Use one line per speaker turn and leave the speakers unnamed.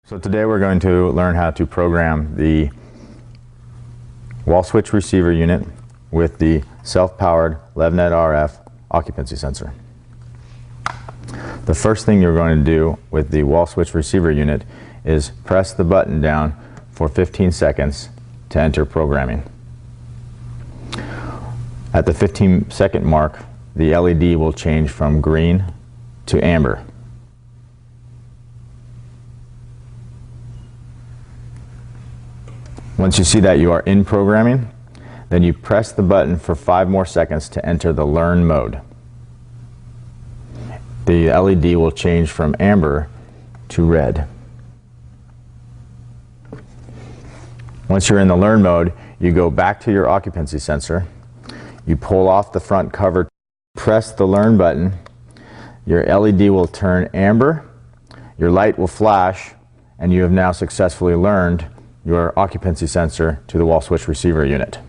So today we're going to learn how to program the wall switch receiver unit with the self-powered LevNet RF occupancy sensor. The first thing you're going to do with the wall switch receiver unit is press the button down for 15 seconds to enter programming. At the 15-second mark, the LED will change from green to amber. Once you see that you are in programming, then you press the button for 5 more seconds to enter the learn mode. The LED will change from amber to red. Once you're in the learn mode, you go back to your occupancy sensor, you pull off the front cover, press the learn button, your LED will turn amber, your light will flash, and you have now successfully learned your occupancy sensor to the wall switch receiver unit.